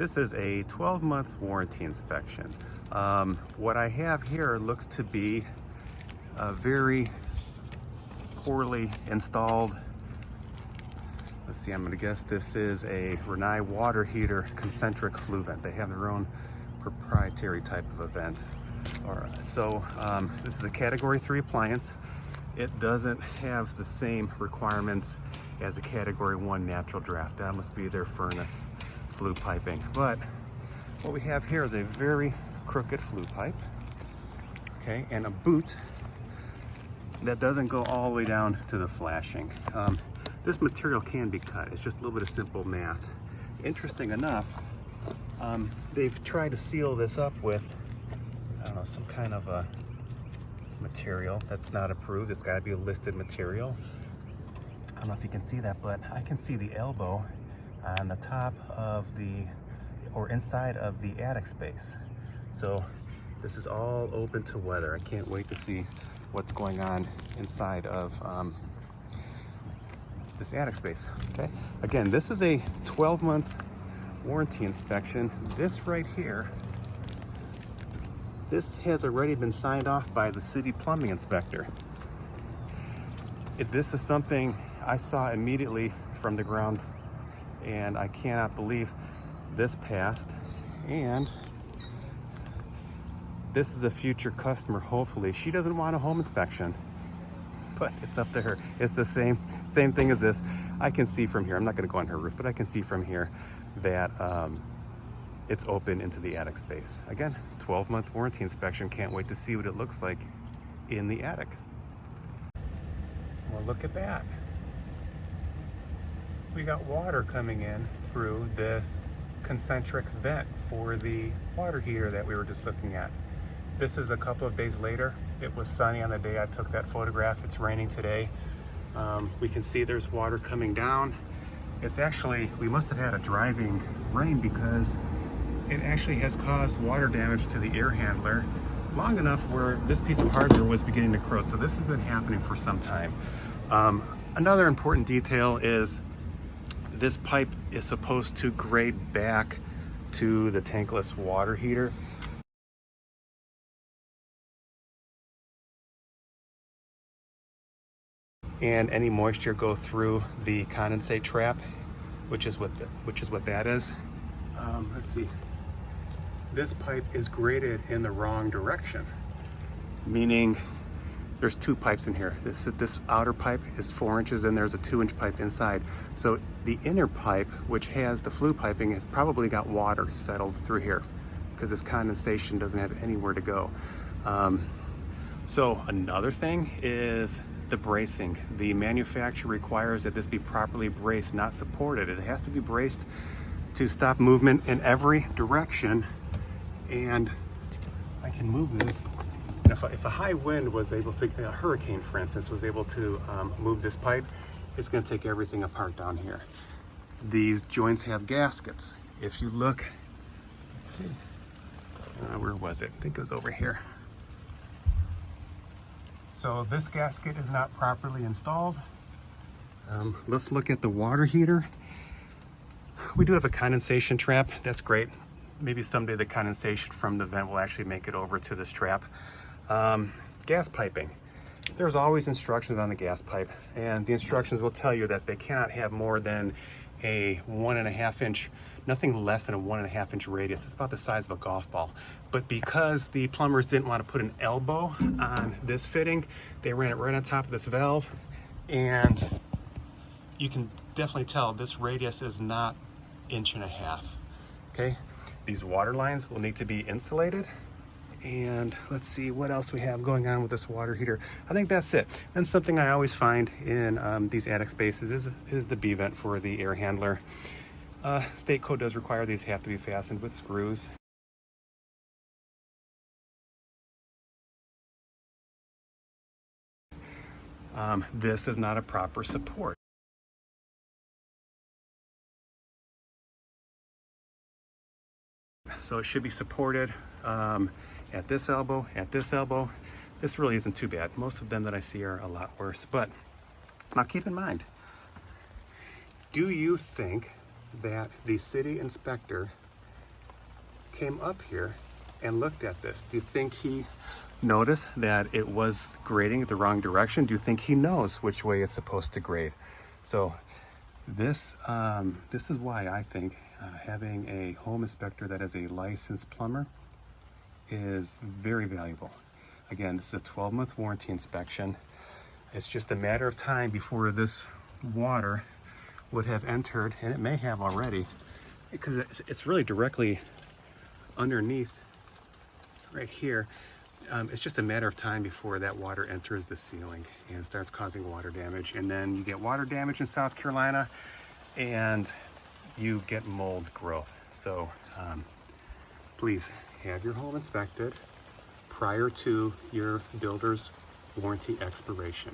This is a 12-month warranty inspection. What I have here looks to be a very poorly installed, let's see, I'm gonna guess this is a Rinnai water heater concentric flue vent. They have their own proprietary type of event. All right, so this is a category 3 appliance. It doesn't have the same requirements as a category 1 natural draft. That must be their furnace flue piping. But what we have here is a very crooked flue pipe, okay, and a boot that doesn't go all the way down to the flashing. This material can be cut. It's just a little bit of simple math. Interesting enough, they've tried to seal this up with, I don't know, some kind of a material that's not approved. It's got to be a listed material. I don't know if you can see that, but I can see the elbow on the top of the, or inside of the attic space. So this is all open to weather. I can't wait to see what's going on inside of this attic space. Okay, again, this is a 12-month warranty inspection. This right here, this has already been signed off by the city plumbing inspector. This is something I saw immediately from the ground, and I cannot believe this passed. And this is a future customer, hopefully. She doesn't want a home inspection, but it's up to her. It's the same thing as this. I can see from here, I'm not gonna go on her roof, but I can see from here that it's open into the attic space. Again, 12-month warranty inspection. Can't wait to see what it looks like in the attic. Well, look at that. We got water coming in through this concentric vent for the water heater that we were just looking at. This is a couple of days later. It was sunny on the day I took that photograph. It's raining today. We can see there's water coming down. It's actually, we must have had a driving rain because it actually has caused water damage to the air handler long enough where this piece of hardware was beginning to corrode. So this has been happening for some time. Another important detail is this pipe is supposed to grade back to the tankless water heater. And any moisture go through the condensate trap, which is what that is. Let's see. This pipe is graded in the wrong direction, meaning there's 2 pipes in here. This outer pipe is 4 inches, and there's a 2-inch pipe inside. So the inner pipe, which has the flue piping, has probably got water settled through here because this condensation doesn't have anywhere to go. So another thing is the bracing. The manufacturer requires that this be properly braced, not supported. It has to be braced to stop movement in every direction. And I can move this. If a high wind was able to, a hurricane for instance, was able to move this pipe, it's going to take everything apart down here. These joints have gaskets. If you look, let's see, where was it? I think it was over here. So this gasket is not properly installed. Let's look at the water heater. We do have a condensation trap. That's great. Maybe someday the condensation from the vent will actually make it over to this trap. Gas piping. There's always instructions on the gas pipe, and the instructions will tell you that they cannot have more than a 1.5 inch, nothing less than a 1.5 inch radius. It's about the size of a golf ball. But because the plumbers didn't want to put an elbow on this fitting, they ran it right on top of this valve, and you can definitely tell this radius is not 1.5 inches. Okay, these water lines will need to be insulated. And let's see what else we have going on with this water heater. I think that's it. And something I always find in these attic spaces is the B vent for the air handler. State code does require these have to be fastened with screws. This is not a proper support. So it should be supported at this elbow, at this elbow. This really isn't too bad. Most of them that I see are a lot worse. But now keep in mind, do you think that the city inspector came up here and looked at this? Do you think he noticed that it was grading the wrong direction? Do you think he knows which way it's supposed to grade? So this is why I think having a home inspector that is a licensed plumber is very valuable. Again, this is a 12-month warranty inspection. It's just a matter of time before this water would have entered, and it may have already, because it's really directly underneath right here. It's just a matter of time before that water enters the ceiling and starts causing water damage. And then you get water damage in South Carolina and you get mold growth. So please have your home inspected prior to your builder's warranty expiration.